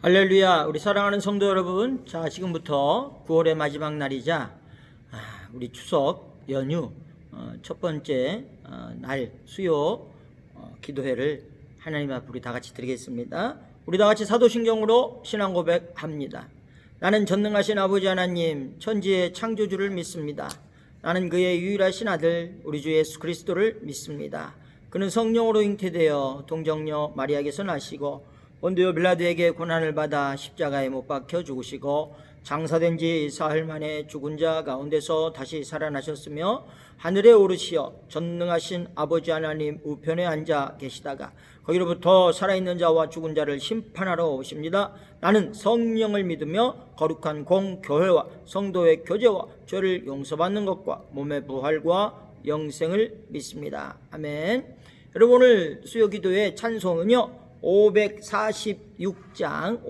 할렐루야. 우리 사랑하는 성도 여러분, 자, 지금부터 9월의 마지막 날이자 우리 추석 연휴 첫 번째 날 수요 기도회를 하나님 앞에 우리 다 같이 드리겠습니다. 우리 다 같이 사도신경으로 신앙 고백합니다. 나는 전능하신 아버지 하나님, 천지의 창조주를 믿습니다. 나는 그의 유일하신 아들 우리 주 예수 그리스도를 믿습니다. 그는 성령으로 잉태되어 동정녀 마리아에게서 나시고 본디오 빌라도에게 고난을 받아 십자가에 못 박혀 죽으시고 장사된 지 사흘 만에 죽은 자 가운데서 다시 살아나셨으며 하늘에 오르시어 전능하신 아버지 하나님 우편에 앉아 계시다가 거기로부터 살아있는 자와 죽은 자를 심판하러 오십니다. 나는 성령을 믿으며 거룩한 공교회와 성도의 교제와 죄를 용서받는 것과 몸의 부활과 영생을 믿습니다. 아멘. 여러분, 오늘 수요기도의 찬송은요 546장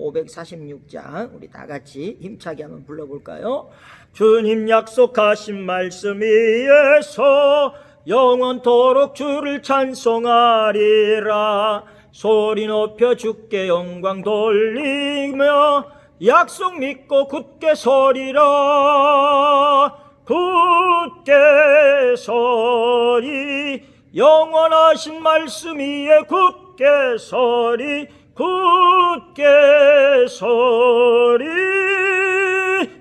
우리 다 같이 힘차게 한번 불러볼까요? 주님 약속하신 말씀 위에서 영원토록 주를 찬송하리라. 소리 높여 주께 영광 돌리며 약속 믿고 굳게 서리라. 굳게 서리. 영원하신 말씀 위에 굳게 서리. 굳게 서리.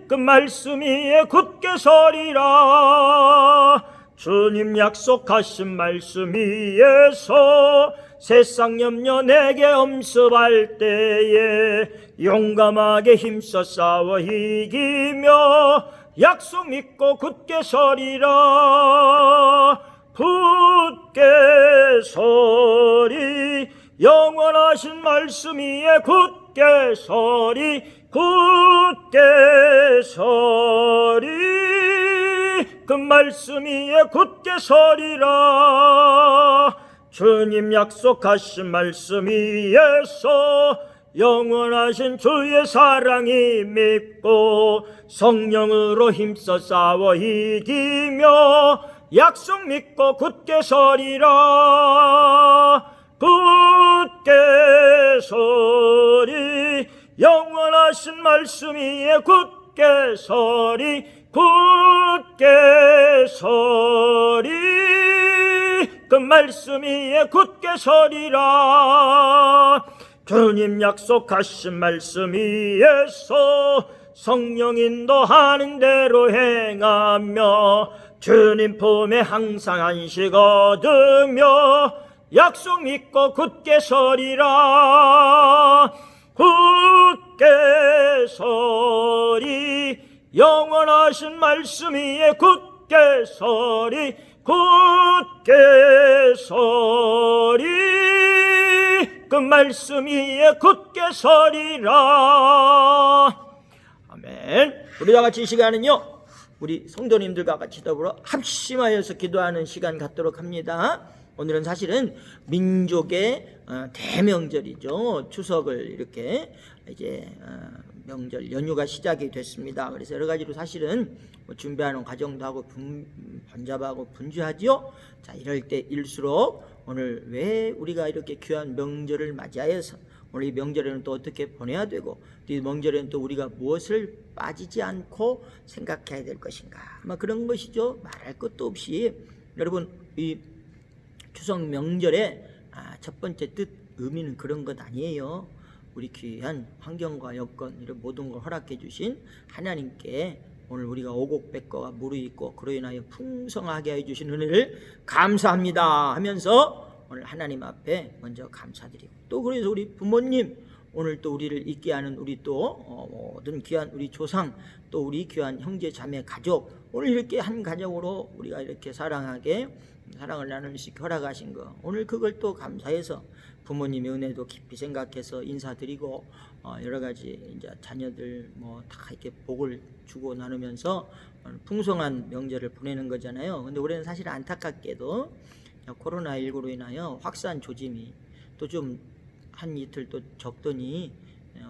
그 말씀 위에 굳게 서리라. 주님 약속하신 말씀 위에서 세상 염려 내게 엄습할 때에 용감하게 힘써 싸워 이기며 약속 믿고 굳게 서리라. 굳게 서리. 영원하신 말씀 위에 굳게 서리. 굳게 서리. 그 말씀 위에 굳게 서리라. 주님 약속하신 말씀 위에서 영원하신 주의 사랑이 믿고 성령으로 힘써 싸워 이기며 약속 믿고 굳게 서리라. 굳게 서리. 영원하신 말씀 위에 굳게 서리. 굳게 서리. 그 말씀 위에 굳게 서리라. 주님 약속하신 말씀 위에서 성령 인도하는 대로 행하며 주님 품에 항상 안식 얻으며 약속 믿고 굳게 서리라. 굳게 서리. 영원하신 말씀 위에 굳게 서리. 굳게 서리. 그 말씀 위에 굳게 서리라. 아멘. 우리 다 같이 이 시간은요 우리 성도님들과 같이 더불어 합심하여서 기도하는 시간 갖도록 합니다. 오늘은 사실은 민족의 대명절이죠. 추석을 이렇게 이제 명절 연휴가 시작이 됐습니다. 그래서 여러 가지로 사실은 준비하는 과정도 하고 번잡하고 분주하죠. 자, 이럴 때일수록 오늘 왜 우리가 이렇게 귀한 명절을 맞이하여서 오늘 이 명절에는 또 어떻게 보내야 되고 이 명절에는 또 우리가 무엇을 빠지지 않고 생각해야 될 것인가, 아마 그런 것이죠. 말할 것도 없이 여러분, 이 추석 명절의 첫 번째 뜻, 의미는 그런 것 아니에요. 우리 귀한 환경과 여건 이런 모든 걸 허락해 주신 하나님께 오늘 우리가 오곡백과가 무르익고 그로 인하여 풍성하게 해주신 은혜를 감사합니다 하면서 오늘 하나님 앞에 먼저 감사드리고, 또 그래서 우리 부모님, 오늘 또 우리를 있게 하는 우리 또 모든 귀한 우리 조상, 또 우리 귀한 형제 자매 가족, 오늘 이렇게 한 가족으로 우리가 이렇게 사랑하게 사랑을 나눌 수 있게 허락하신 거, 오늘 그걸 또 감사해서 부모님의 은혜도 깊이 생각해서 인사드리고 여러 가지 이제 자녀들 다 이렇게 복을 주고 나누면서 풍성한 명절을 보내는 거잖아요. 근데 올해는 사실 안타깝게도 코로나19로 인하여 확산 조짐이 또 좀 한 이틀 또 적더니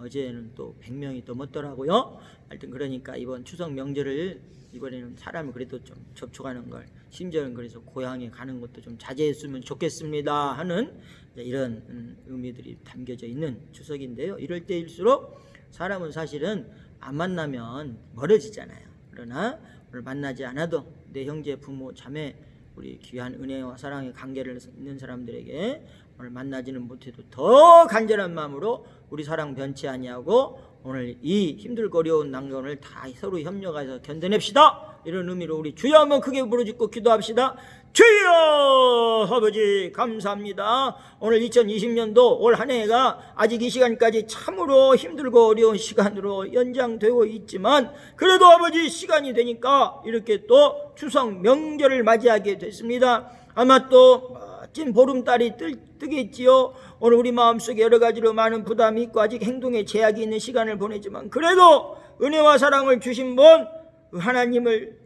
어제는 또 100명이 넘었더라고요. 하여튼 그러니까 이번 추석 명절을 이번에는 사람을 그래도 좀 접촉하는 걸, 심지어는 그래서 고향에 가는 것도 좀 자제했으면 좋겠습니다 하는 이런 의미들이 담겨져 있는 추석인데요. 이럴 때일수록 사람은 사실은 안 만나면 멀어지잖아요. 그러나 오늘 만나지 않아도 내 형제, 부모, 자매, 우리 귀한 은혜와 사랑의 관계를 있는 사람들에게 오늘 만나지는 못해도 더 간절한 마음으로 우리 사랑 변치 아니하고 오늘 이 힘들고 어려운 난관을 다 서로 협력해서 견뎌냅시다. 이런 의미로 우리 주여 한번 크게 부르짖고 기도합시다. 주여 아버지 감사합니다. 오늘 2020년도 올 한 해가 아직 이 시간까지 참으로 힘들고 어려운 시간으로 연장되고 있지만 그래도 아버지 시간이 되니까 이렇게 또 추석 명절을 맞이하게 됐습니다. 아마 또 멋진 보름달이 뜨겠지요. 오늘 우리 마음속에 여러 가지로 많은 부담이 있고 아직 행동에 제약이 있는 시간을 보내지만 그래도 은혜와 사랑을 주신 분 하나님을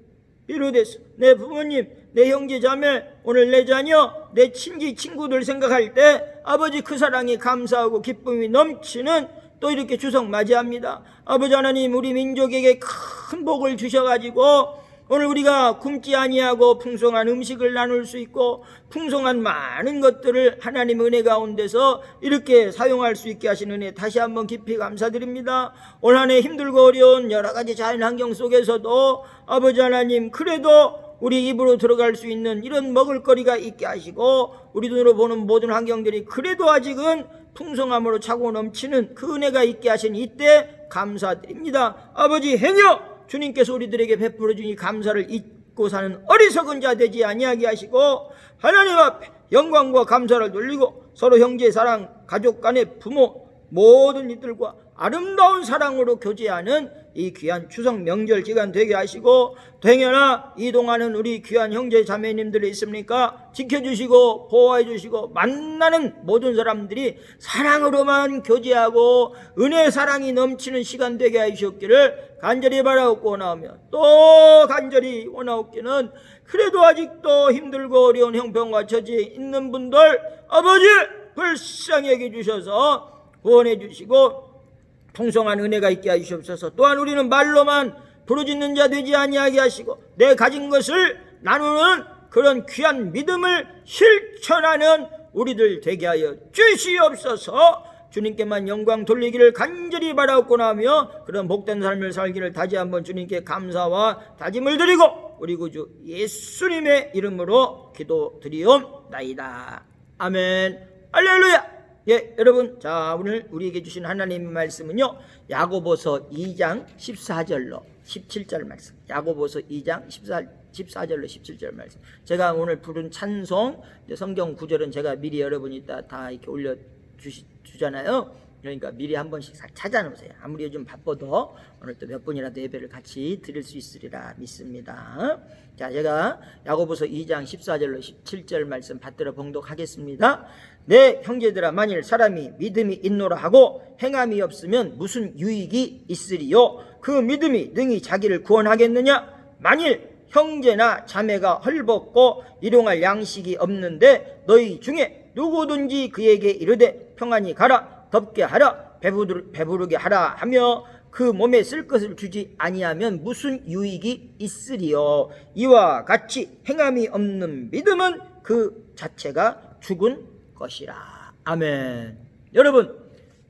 비롯해서 내 부모님, 내 형제 자매, 오늘 내 자녀, 내 친지 친구들 생각할 때 아버지 그 사랑이 감사하고 기쁨이 넘치는 또 이렇게 추석 맞이합니다. 아버지 하나님 우리 민족에게 큰 복을 주셔가지고 오늘 우리가 굶지 아니하고 풍성한 음식을 나눌 수 있고 풍성한 많은 것들을 하나님 은혜 가운데서 이렇게 사용할 수 있게 하신 은혜 다시 한번 깊이 감사드립니다. 올 한 해 힘들고 어려운 여러 가지 자연 환경 속에서도 아버지 하나님 그래도 우리 입으로 들어갈 수 있는 이런 먹을거리가 있게 하시고 우리 눈으로 보는 모든 환경들이 그래도 아직은 풍성함으로 차고 넘치는 그 은혜가 있게 하신 이때 감사드립니다. 아버지 행여 주님께서 우리들에게 베풀어 주니 감사를 잊고 사는 어리석은 자 되지 아니하게 하시고 하나님 앞에 영광과 감사를 돌리고 서로 형제 사랑, 가족 간의 부모 모든 이들과 아름다운 사랑으로 교제하는 이 귀한 추석 명절 기간 되게 하시고 댕연아 이동하는 우리 귀한 형제 자매님들이 있습니까? 지켜주시고 보호해 주시고 만나는 모든 사람들이 사랑으로만 교제하고 은혜 사랑이 넘치는 시간 되게 하시옵기를 간절히 바라옵고 원하오며 또 간절히 원하옵기는 그래도 아직도 힘들고 어려운 형편과 처지에 있는 분들 아버지 불쌍히 여겨주셔서 구원해 주시고 풍성한 은혜가 있게 하시옵소서. 또한 우리는 말로만 부르짖는 자 되지 아니하게 하시고 내 가진 것을 나누는 그런 귀한 믿음을 실천하는 우리들 되게 하여 주시옵소서. 주님께만 영광 돌리기를 간절히 바라옵고나 하며 그런 복된 삶을 살기를 다시 한번 주님께 감사와 다짐을 드리고 우리 구주 예수님의 이름으로 기도드리옵나이다. 아멘. 할렐루야. 예, 여러분, 자 오늘 우리에게 주신 하나님의 말씀은요 야고보서 2장 14절로 17절 말씀. 야고보서 2장 14절로 17절 말씀. 제가 오늘 부른 찬송 성경 구절은 제가 미리 여러분이 다 이렇게 올려주잖아요. 그러니까 미리 한 번씩 찾아놓으세요. 아무리 요즘 바빠도 오늘 또 몇 분이라도 예배를 같이 드릴 수 있으리라 믿습니다. 자, 제가 야고보서 2장 14절로 17절 말씀 받들어 봉독하겠습니다. 내 형제들아 만일 사람이 믿음이 있노라 하고 행함이 없으면 무슨 유익이 있으리요? 그 믿음이 능히 자기를 구원하겠느냐? 만일 형제나 자매가 헐벗고 일용할 양식이 없는데 너희 중에 누구든지 그에게 이르되 평안히 가라 덥게 하라 배부르게 하라 하며 그 몸에 쓸 것을 주지 아니하면 무슨 유익이 있으리요? 이와 같이 행함이 없는 믿음은 그 자체가 죽은 것이라. 아멘. 여러분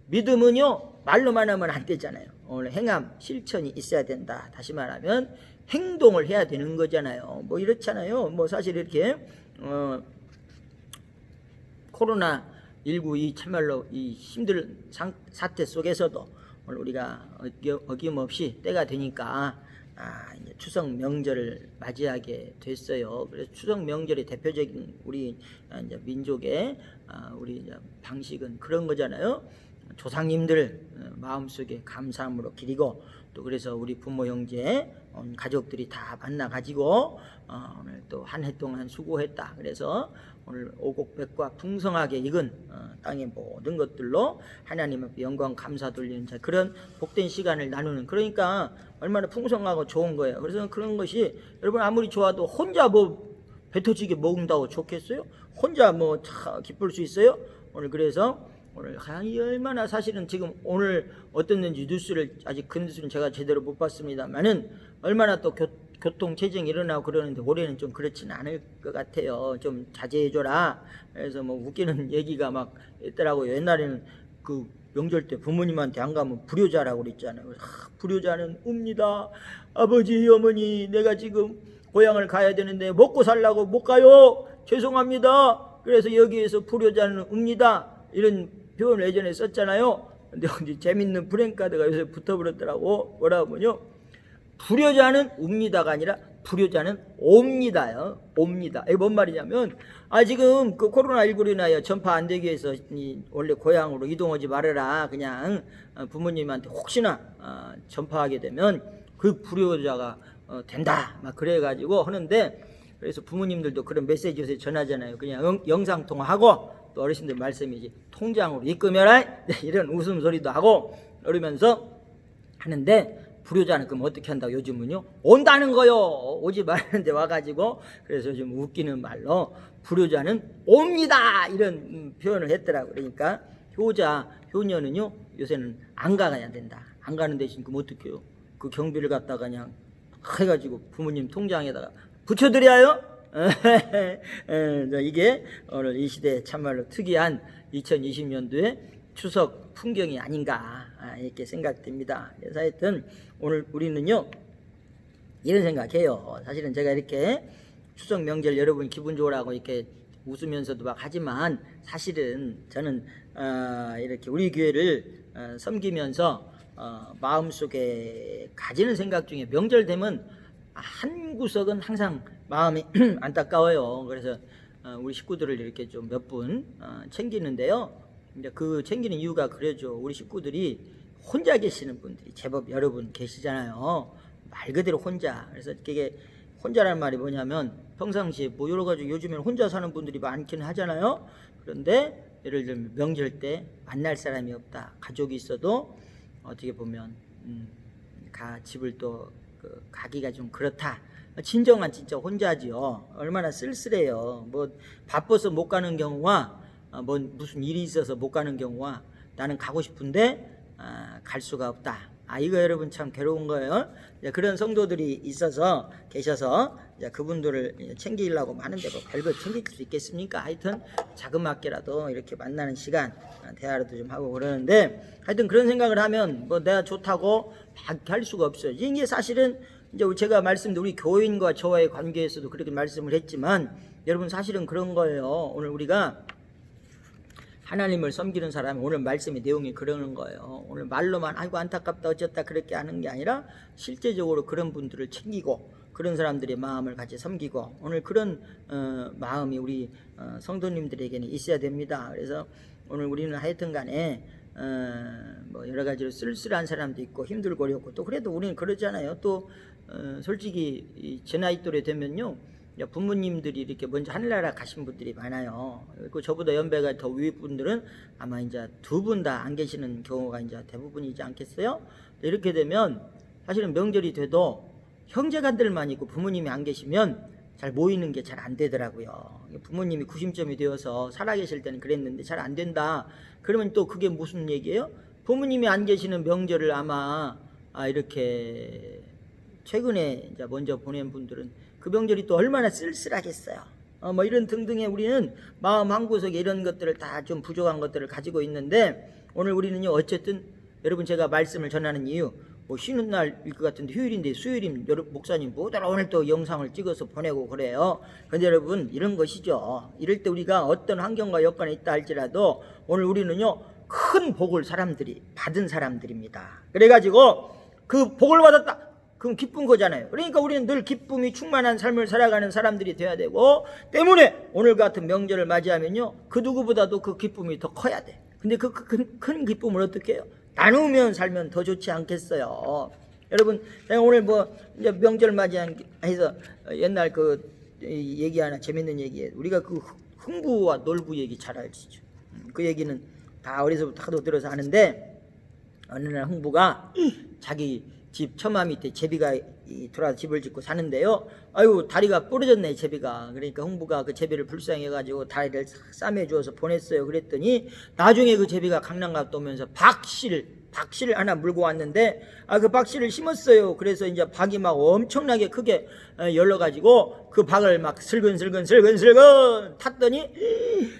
믿음은요 말로만 하면 안 되잖아요. 오늘 행함 실천이 있어야 된다. 다시 말하면 행동을 해야 되는 거잖아요. 뭐 이렇잖아요. 뭐 사실 이렇게 코로나19 이 참말로 이 힘든 사태 속에서도 오늘 우리가 어김없이 때가 되니까 이제 추석 명절을 맞이하게 됐어요. 그래서 추석 명절의 대표적인 우리 이제 민족의 우리 이제 방식은 그런 거잖아요. 조상님들 마음속에 감사함으로 기리고 또 그래서 우리 부모 형제 가족들이 다 만나 가지고 오늘 또 한 해 동안 수고했다. 그래서 오늘 오곡백과 풍성하게 익은 땅의 모든 것들로 하나님 앞에 영광 감사 돌리는 자 그런 복된 시간을 나누는 그러니까 얼마나 풍성하고 좋은 거예요. 그래서 그런 것이 여러분 아무리 좋아도 혼자 뭐 배 터지게 먹는다고 좋겠어요? 혼자 뭐 참 기쁠 수 있어요? 오늘 그래서 오늘 얼마나 사실은 지금 오늘 어땠는지 뉴스를 아직 그 뉴스는 제가 제대로 못 봤습니다만은 얼마나 또 교통 체증이 일어나고 그러는데 올해는 좀 그렇지는 않을 것 같아요. 좀 자제해줘라. 그래서 뭐 웃기는 얘기가 막 있더라고요. 옛날에는 그 명절 때 부모님한테 안 가면 불효자라고 그랬잖아요. 불효자는 웁니다. 아버지 어머니 내가 지금 고향을 가야 되는데 먹고 살라고 못 가요. 죄송합니다. 그래서 여기에서 불효자는 웁니다. 이런 표현을 예전에 썼잖아요. 근데 재밌는 브랜카드가 요새 붙어버렸더라고. 뭐라고요? 불효자는 웁니다가 아니라 불효자는 옵니다요. 옵니다. 이게 뭔 말이냐면 지금 그 코로나19로 인하여 전파 안 되기 위해서 원래 고향으로 이동하지 말아라. 그냥 부모님한테 혹시나 전파하게 되면 그 불효자가 된다. 막 그래가지고 하는데 그래서 부모님들도 그런 메시지 요새 전하잖아요. 그냥 영상통화하고 또 어르신들 말씀이지 통장으로 입금해라. 이런 웃음소리도 하고 그러면서 하는데 불효자는 그럼 어떻게 한다고 요즘은요? 온다는 거요. 오지 말라는데 와가지고 그래서 요즘 웃기는 말로 불효자는 옵니다. 이런 표현을 했더라고. 그러니까 효자, 효녀는요 요새는 안 가야 된다. 안 가는 대신 그럼 어떻게 해요? 그 경비를 갖다가 그냥 해가지고 부모님 통장에다가 붙여드려요? 이게 오늘 이 시대에 참말로 특이한 2020년도에 추석 풍경이 아닌가 이렇게 생각됩니다. 그래서 하여튼 오늘 우리는요 이런 생각해요. 사실은 제가 이렇게 추석 명절 여러분 기분 좋으라고 이렇게 웃으면서도 막 하지만 사실은 저는 이렇게 우리 교회를 섬기면서 마음속에 가지는 생각 중에 명절 되면 한 구석은 항상 마음이 안타까워요. 그래서 우리 식구들을 이렇게 좀 몇 분 챙기는데요. 이제 그 챙기는 이유가 그래죠. 우리 식구들이 혼자 계시는 분들이 제법 여러분 계시잖아요. 말 그대로 혼자. 그래서 그게 혼자라는 말이 뭐냐면 평상시에 뭐 여러 가지 요즘에는 혼자 사는 분들이 많긴 하잖아요. 그런데 예를 들면 명절 때 만날 사람이 없다. 가족이 있어도 어떻게 보면 집을 또 가기가 좀 그렇다. 진정한 진짜 혼자지요. 얼마나 쓸쓸해요. 뭐 바빠서 못 가는 경우와 뭐 무슨 일이 있어서 못 가는 경우와 나는 가고 싶은데 갈 수가 없다. 이거 여러분 참 괴로운 거예요. 그런 성도들이 계셔서 그분들을 챙기려고 하는데 뭐 별거 챙길 수 있겠습니까? 하여튼 자그맣게라도 이렇게 만나는 시간 대화라도 좀 하고 그러는데 하여튼 그런 생각을 하면 뭐 내가 좋다고 막 할 수가 없어요. 이게 사실은 이제 제가 말씀드린 우리 교인과 저와의 관계에서도 그렇게 말씀을 했지만 여러분 사실은 그런 거예요. 오늘 우리가 하나님을 섬기는 사람이 오늘 말씀의 내용이 그러는 거예요. 오늘 말로만 아이고 안타깝다 어쨌다 그렇게 하는 게 아니라 실제적으로 그런 분들을 챙기고 그런 사람들의 마음을 같이 섬기고 오늘 그런 마음이 우리 성도님들에게는 있어야 됩니다. 그래서 오늘 우리는 하여튼 간에 뭐 여러 가지로 쓸쓸한 사람도 있고 힘들고 어렵고 또 그래도 우리는 그러잖아요. 또 솔직히 제 나이 또래 되면요 부모님들이 이렇게 먼저 하늘나라 가신 분들이 많아요. 그 저보다 연배가 더 위 분들은 아마 이제 두 분 다 안 계시는 경우가 이제 대부분이지 않겠어요? 이렇게 되면 사실은 명절이 돼도 형제간들만 있고 부모님이 안 계시면 잘 모이는 게 잘 안 되더라고요. 부모님이 구심점이 되어서 살아계실 때는 그랬는데 잘 안 된다. 그러면 또 그게 무슨 얘기예요? 부모님이 안 계시는 명절을 아마 이렇게 최근에 이제 먼저 보낸 분들은 그 명절이 또 얼마나 쓸쓸하겠어요. 뭐 이런 등등의 우리는 마음 한구석에 이런 것들을 다 좀 부족한 것들을 가지고 있는데 오늘 우리는요 어쨌든 여러분 제가 말씀을 전하는 이유 뭐 쉬는 날일 것 같은데 휴일인데 수요일이면 목사님 뭐더라 오늘 또 영상을 찍어서 보내고 그래요. 근데 여러분 이런 것이죠. 이럴 때 우리가 어떤 환경과 여건에 있다 할지라도 오늘 우리는요 큰 복을 사람들이 받은 사람들입니다. 그래가지고 그 복을 받았다 그럼 기쁜 거잖아요. 그러니까 우리는 늘 기쁨이 충만한 삶을 살아가는 사람들이 돼야 되고 때문에 오늘 같은 명절을 맞이하면요 그 누구보다도 그 기쁨이 더 커야 돼. 근데 그 큰 기쁨을 어떻게 해요? 나누면 살면 더 좋지 않겠어요. 여러분 제가 오늘 뭐 이제 명절 맞이해서 옛날 그 얘기 하나 재밌는 얘기예요. 우리가 그 흥부와 놀부 얘기 잘 알지죠. 그 얘기는 다 어려서부터 하도 들어서 하는데 어느 날 흥부가 자기 집 처마 밑에 제비가 들어와서 집을 짓고 사는데요. 아유, 다리가 부러졌네, 제비가. 그러니까 흥부가 그 제비를 불쌍해가지고 다리를 싸매 주어서 보냈어요. 그랬더니 나중에 그 제비가 강남 갔다 오면서 박씨를 하나 물고 왔는데, 그 박씨를 심었어요. 그래서 이제 박이 막 엄청나게 크게 열려가지고 그 박을 막 슬근슬근 탔더니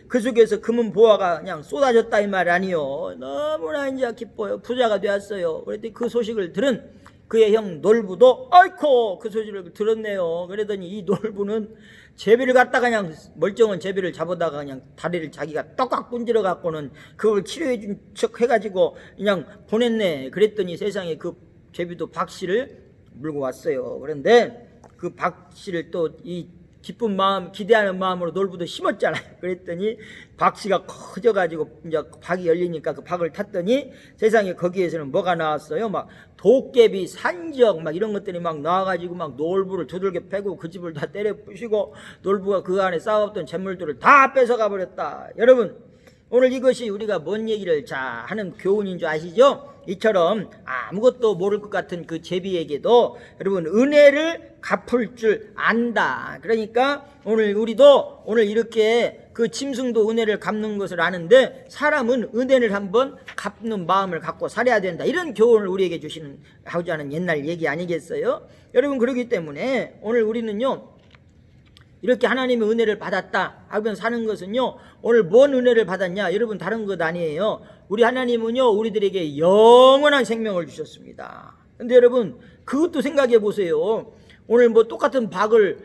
그 속에서 금은 보화가 그냥 쏟아졌다 이 말 아니요. 너무나 이제 기뻐요. 부자가 되었어요. 그랬더니 그 소식을 들은 그의 형 놀부도 아이코 그 소식을 들었네요. 그러더니 이 놀부는 제비를 갖다가 그냥 멀쩡한 제비를 잡아다가 그냥 다리를 자기가 떡깍 꾼질러 갖고는 그걸 치료해 준 척 해가지고 그냥 보냈네. 그랬더니 세상에 그 제비도 박씨를 물고 왔어요. 그런데 그 박씨를 또 이 기쁜 마음, 기대하는 마음으로 놀부도 심었잖아요. 그랬더니 박씨가 커져가지고 이제 박이 열리니까 그 박을 탔더니 세상에 거기에서는 뭐가 나왔어요? 막 도깨비, 산적 막 이런 것들이 막 나와가지고 막 놀부를 두들겨 패고 그 집을 다 때려 부시고 놀부가 그 안에 쌓아왔던 재물들을 다 뺏어가 버렸다. 여러분, 오늘 이것이 우리가 뭔 얘기를 하는 교훈인 줄 아시죠? 이처럼 아무것도 모를 것 같은 그 제비에게도 여러분 은혜를 갚을 줄 안다. 그러니까 우리도 오늘 이렇게 그 짐승도 은혜를 갚는 것을 아는데 사람은 은혜를 한번 갚는 마음을 갖고 살아야 된다. 이런 교훈을 우리에게 하고자 하는 옛날 얘기 아니겠어요? 여러분, 그렇기 때문에 오늘 우리는요, 이렇게 하나님의 은혜를 받았다 하면 사는 것은요, 오늘 뭔 은혜를 받았냐? 여러분, 다른 것 아니에요. 우리 하나님은요, 우리들에게 영원한 생명을 주셨습니다. 근데 여러분, 그것도 생각해 보세요. 오늘 뭐 똑같은 박을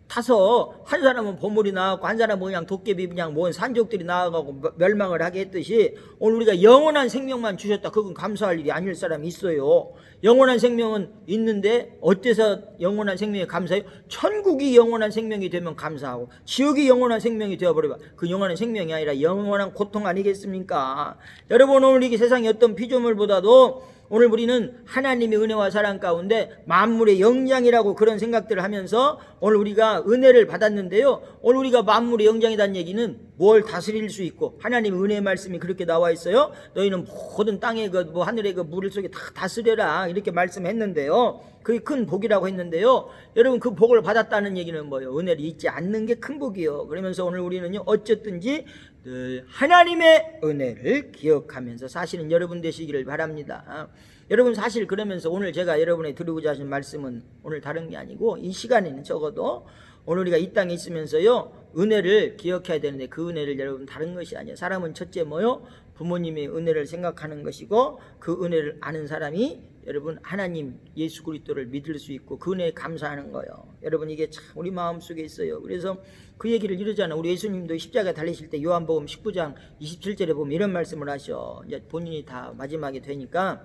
타서 한 사람은 보물이 나왔고 한 사람은 그냥 도깨비 그냥 뭔 산적들이 나와가고 멸망을 하게 했듯이 오늘 우리가 영원한 생명만 주셨다. 그건 감사할 일이 아닐 사람이 있어요. 영원한 생명은 있는데 어때서 영원한 생명에 감사해요? 천국이 영원한 생명이 되면 감사하고 지옥이 영원한 생명이 되어버리면 그 영원한 생명이 아니라 영원한 고통 아니겠습니까? 여러분, 오늘 이 세상의 어떤 피조물보다도 오늘 우리는 하나님의 은혜와 사랑 가운데 만물의 영장이라고 그런 생각들을 하면서 오늘 우리가 은혜를 받았는데요, 오늘 우리가 만물의 영장이라는 얘기는 뭘 다스릴 수 있고 하나님의 은혜의 말씀이 그렇게 나와 있어요. 너희는 모든 땅의 하늘의 물 속에 다 다스려라 이렇게 말씀했는데요, 그게 큰 복이라고 했는데요, 여러분, 그 복을 받았다는 얘기는 뭐예요? 은혜를 잊지 않는 게 큰 복이요. 그러면서 오늘 우리는요, 어쨌든지 늘 하나님의 은혜를 기억하면서 사실은 여러분 되시기를 바랍니다. 여러분, 사실 그러면서 오늘 제가 여러분에 드리고자 하신 말씀은 오늘 다른 게 아니고 이 시간에는 적어도 오늘 우리가 이 땅에 있으면서요, 은혜를 기억해야 되는데 그 은혜를 여러분 다른 것이 아니에요. 사람은 첫째 뭐요? 부모님의 은혜를 생각하는 것이고 그 은혜를 아는 사람이 여러분 하나님 예수 그리스도를 믿을 수 있고 그 은혜에 감사하는 거예요. 여러분, 이게 참 우리 마음속에 있어요. 그래서 그 얘기를 이러잖아요. 우리 예수님도 십자가에 달리실 때 요한복음 19장 27절에 보면 이런 말씀을 하셔. 이제 본인이 다 마지막에 되니까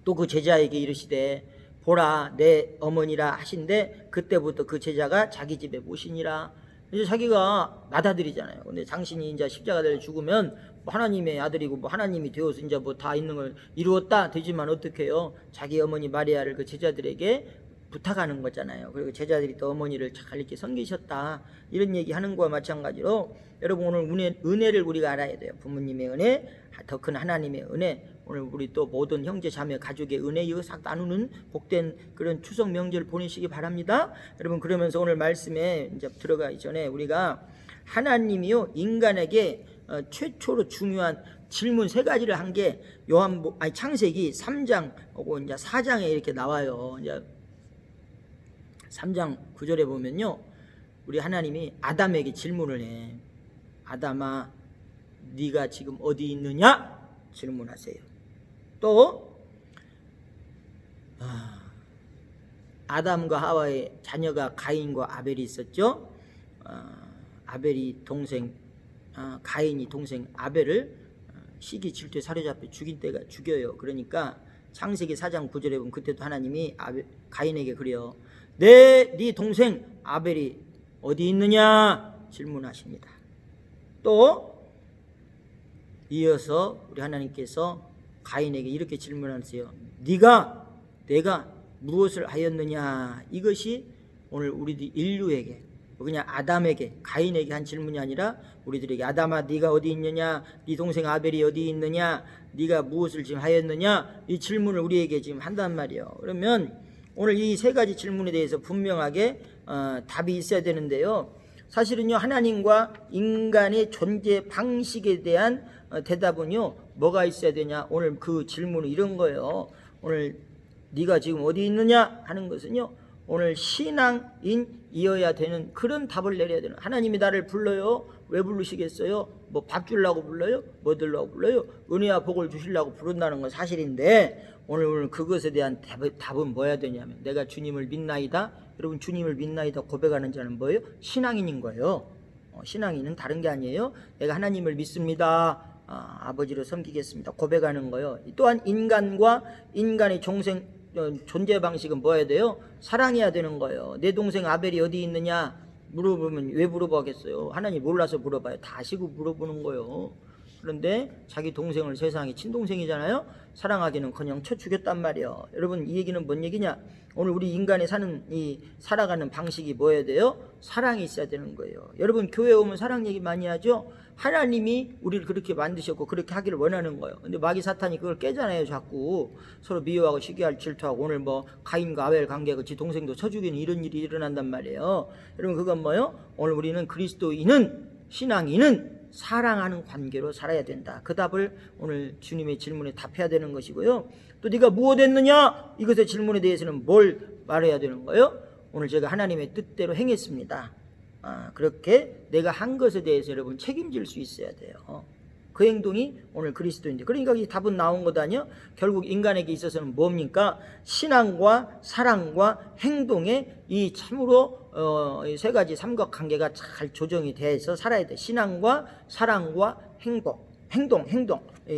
또 그 제자에게 이르시되 보라 내 어머니라 하신데 그때부터 그 제자가 자기 집에 모시니라. 이제 자기가 맏아들이잖아요. 근데 당신이 이제 십자가 달려 죽으면 하나님의 아들이고 하나님이 되어서 이제 다 있는 걸 이루었다 되지만 어떻게 해요? 자기 어머니 마리아를 그 제자들에게 부탁하는 거잖아요. 그리고 제자들이 또 어머니를 잘 이렇게 섬기셨다 이런 얘기 하는 거와 마찬가지로 여러분, 오늘 은혜를 우리가 알아야 돼요. 부모님의 은혜, 더 큰 하나님의 은혜, 오늘 우리 또 모든 형제 자매 가족의 은혜 이거 싹 나누는 복된 그런 추석 명절 보내시기 바랍니다. 여러분, 그러면서 오늘 말씀에 이제 들어가기 전에 우리가 하나님이요 인간에게 최초로 중요한 질문 세 가지를 한 게 창세기 3장 하고 이제 4장에 이렇게 나와요. 이제 3장 9절에 보면요, 우리 하나님이 아담에게 질문을 해. 아담아, 네가 지금 어디 있느냐? 질문하세요. 또 아담과 하와의 자녀가 가인과 아벨이 있었죠. 아벨이 동생 가인이 동생 아벨을 시기 질투에 사로잡혀 죽여요. 그러니까 창세기 4장 9절에 보면 그때도 하나님이 가인에게 그래요. 네 동생 아벨이 어디 있느냐 질문하십니다. 또 이어서 우리 하나님께서 가인에게 이렇게 질문하세요. 내가 무엇을 하였느냐. 이것이 오늘 우리 인류에게 그냥 아담에게, 가인에게 한 질문이 아니라 우리들에게, 아담아 네가 어디 있느냐, 네 동생 아벨이 어디 있느냐, 네가 무엇을 지금 하였느냐, 이 질문을 우리에게 지금 한단 말이에요. 그러면 오늘 이 세 가지 질문에 대해서 분명하게 답이 있어야 되는데요. 사실은요, 하나님과 인간의 존재 방식에 대한 대답은요, 뭐가 있어야 되냐, 오늘 그 질문은 이런 거예요. 오늘 네가 지금 어디 있느냐 하는 것은요, 오늘 신앙인이어야 되는 그런 답을 내려야 되는, 하나님이 나를 불러요. 왜 부르시겠어요? 뭐 밥 주려고 불러요? 뭐 들려고 불러요? 은혜와 복을 주시려고 부른다는 건 사실인데, 오늘 그것에 대한 답은 뭐야 되냐면, 내가 주님을 믿나이다. 여러분, 주님을 믿나이다 고백하는 자는 뭐예요? 신앙인인 거예요. 신앙인은 다른 게 아니에요. 내가 하나님을 믿습니다. 아버지로 섬기겠습니다. 고백하는 거예요. 또한 인간과 인간의 존재 방식은 뭐야 돼요? 사랑해야 되는 거예요. 내 동생 아벨이 어디 있느냐 물어보면 왜 물어보겠어요? 하나님 몰라서 물어봐요. 다 아시고 물어보는 거예요. 그런데 자기 동생을 세상에 친동생이잖아요. 사랑하기는커녕 쳐 죽였단 말이에요. 여러분, 이 얘기는 뭔 얘기냐? 오늘 우리 인간이 살아가는 방식이 뭐야 돼요? 사랑이 있어야 되는 거예요. 여러분, 교회 오면 사랑 얘기 많이 하죠. 하나님이 우리를 그렇게 만드셨고 그렇게 하기를 원하는 거예요. 근데 마귀 사탄이 그걸 깨잖아요. 자꾸 서로 미워하고 시기할 질투하고, 오늘 뭐 가인과 아벨 관계가 지 동생도 쳐 죽이는 이런 일이 일어난단 말이에요. 여러분, 그건 뭐예요? 오늘 우리는 그리스도인은, 신앙인은 사랑하는 관계로 살아야 된다. 그 답을 오늘 주님의 질문에 답해야 되는 것이고요. 또 네가 무엇 했느냐, 이것의 질문에 대해서는 뭘 말해야 되는 거예요? 오늘 제가 하나님의 뜻대로 행했습니다. 그렇게 내가 한 것에 대해서 여러분 책임질 수 있어야 돼요. 그 행동이 오늘 그리스도인데, 그러니까 이 답은 나온 것 아니요? 결국 인간에게 있어서는 뭡니까? 신앙과 사랑과 행동의 이 참으로 이 세 가지 삼각관계가 잘 조정이 돼서 살아야 돼. 신앙과 사랑과 행동,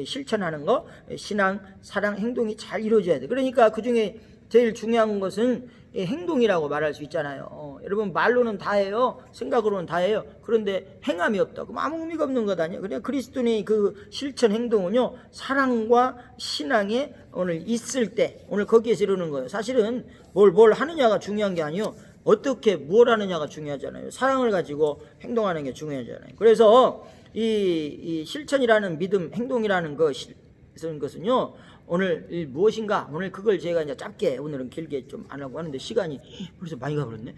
실천하는 거, 신앙, 사랑, 행동이 잘 이루어져야 돼. 그러니까 그 중에 제일 중요한 것은 행동이라고 말할 수 있잖아요. 여러분, 말로는 다 해요. 생각으로는 다 해요. 그런데 행함이 없다. 그럼 아무 의미가 없는 것 아니에요. 그냥 그리스도인의 그 실천 행동은요, 사랑과 신앙에 오늘 있을 때, 오늘 거기에서 이루는 거예요. 사실은 뭘 하느냐가 중요한 게 아니에요. 어떻게 뭘 하느냐가 중요하잖아요. 사랑을 가지고 행동하는 게 중요하잖아요. 그래서 이 실천이라는 믿음, 행동이라는 것은요, 오늘 무엇인가, 오늘 그걸 제가 이제 짧게, 오늘은 길게 좀 안 하고 하는데 시간이 벌써 많이 가버렸네.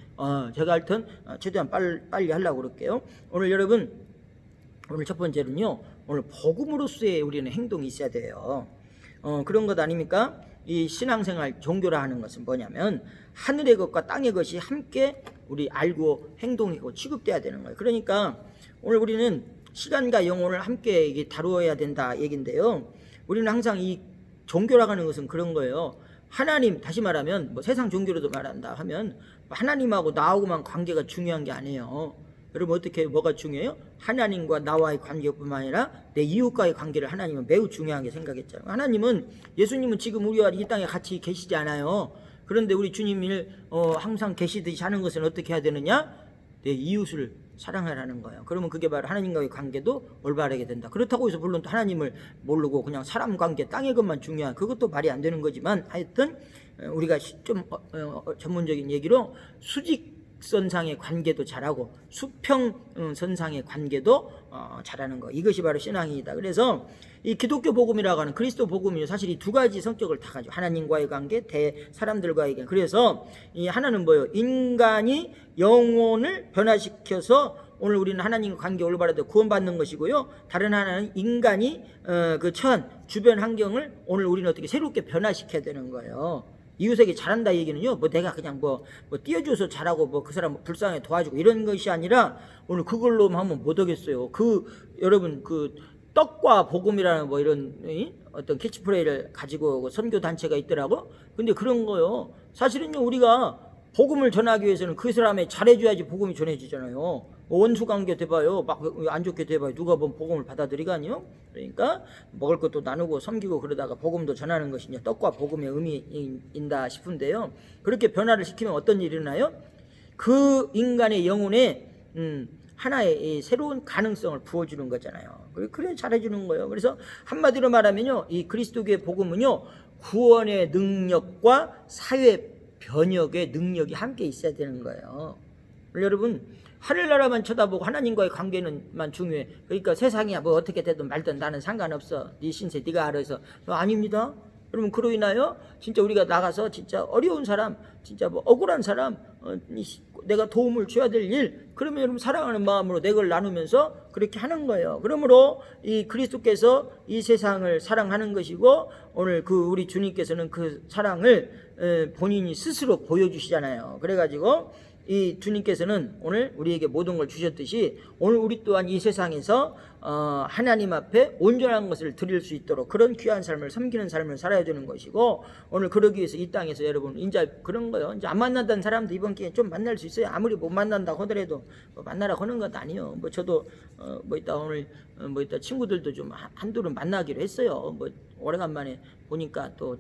제가 하여튼 최대한 빨리 하려고 그럴게요. 오늘 여러분, 오늘 첫 번째는요, 오늘 복음으로서의 우리는 행동이 있어야 돼요. 그런 것 아닙니까? 이 신앙생활, 종교라 하는 것은 뭐냐면 하늘의 것과 땅의 것이 함께 우리 알고 행동이고 취급돼야 되는 거예요. 그러니까 오늘 우리는 시간과 영혼을 함께 이게 다루어야 된다 얘긴데요. 우리는 항상 이 종교라고 하는 것은 그런 거예요. 하나님, 다시 말하면 뭐 세상 종교로도 말한다 하면 하나님하고 나하고만 관계가 중요한 게 아니에요. 여러분, 뭐가 중요해요? 하나님과 나와의 관계뿐만 아니라 내 이웃과의 관계를 하나님은 매우 중요하게 생각했잖아요. 하나님은, 예수님은 지금 우리와 이 땅에 같이 계시지 않아요. 그런데 우리 주님을 항상 계시듯이 하는 것은 어떻게 해야 되느냐? 내 이웃을 사랑하라는 거예요. 그러면 그게 바로 하나님과의 관계도 올바르게 된다. 그렇다고 해서 물론 또 하나님을 모르고 그냥 사람 관계, 땅의 것만 중요한, 그것도 말이 안 되는 거지만, 하여튼 우리가 좀 전문적인 얘기로 수직선상의 관계도 잘하고 수평선상의 관계도 잘하는 거, 이것이 바로 신앙이다. 그래서 이 기독교 복음이라고 하는, 그리스도 복음이 사실 이 두 가지 성격을 다 가지고, 하나님과의 관계, 사람들과의 관계. 그래서 이 하나는 뭐예요? 인간이 영혼을 변화시켜서 오늘 우리는 하나님과 관계 올바르게 구원받는 것이고요. 다른 하나는 인간이 그 처한 주변 환경을 오늘 우리는 어떻게 새롭게 변화시켜야 되는 거예요. 이웃에게 잘한다 얘기는요, 뭐 내가 그냥 뭐 띄워줘서 잘하고 뭐 그 사람 불쌍하게 도와주고 이런 것이 아니라, 오늘 그걸로 하면 못 하겠어요. 여러분, 떡과 복음이라는 뭐 이런 어떤 캐치프레이를 가지고 선교 단체가 있더라고. 근데 그런 거요, 사실은요, 우리가 복음을 전하기 위해서는 그 사람이 잘해줘야지 복음이 전해지잖아요. 원수 관계 돼봐요, 막 안 좋게 돼봐요, 누가 보면 복음을 받아들이가니요. 그러니까 먹을 것도 나누고 섬기고 그러다가 복음도 전하는 것이 이제 떡과 복음의 의미인다 싶은데요. 그렇게 변화를 시키면 어떤 일이 일어나요? 그 인간의 영혼에 하나의 새로운 가능성을 부어주는 거잖아요. 그래 잘해주는 거예요. 그래서 한마디로 말하면요, 이 그리스도교의 복음은요, 구원의 능력과 사회 변혁의 능력이 함께 있어야 되는 거예요. 여러분, 하늘나라만 쳐다보고 하나님과의 관계는만 중요해. 그러니까 세상이야 뭐 어떻게 되든 말든 나는 상관없어. 네 신세 네가 알아서. 아닙니다. 여러분 그로 인하여 진짜 우리가 나가서 진짜 어려운 사람, 진짜 뭐 억울한 사람, 내가 도움을 줘야 될 일, 그러면 여러분 사랑하는 마음으로 내 걸 나누면서 그렇게 하는 거예요. 그러므로 이 그리스도께서 이 세상을 사랑하는 것이고, 오늘 그 우리 주님께서는 그 사랑을 본인이 스스로 보여주시잖아요. 그래가지고 이 주님께서는 오늘 우리에게 모든 걸 주셨듯이 오늘 우리 또한 이 세상에서 하나님 앞에 온전한 것을 드릴 수 있도록 그런 귀한 삶을, 섬기는 삶을 살아야 되는 것이고, 오늘 그러기 위해서 이 땅에서 여러분 이제 그런 거요. 이제 안 만난다는 사람도 이번 기회에 좀 만날 수 있어요. 아무리 못 만난다고 하더라도 뭐 만나라고 하는 건 아니에요. 뭐 저도 뭐 이따 오늘 뭐 이따 친구들도 좀 한둘은 만나기로 했어요. 뭐 오래간만에 보니까 또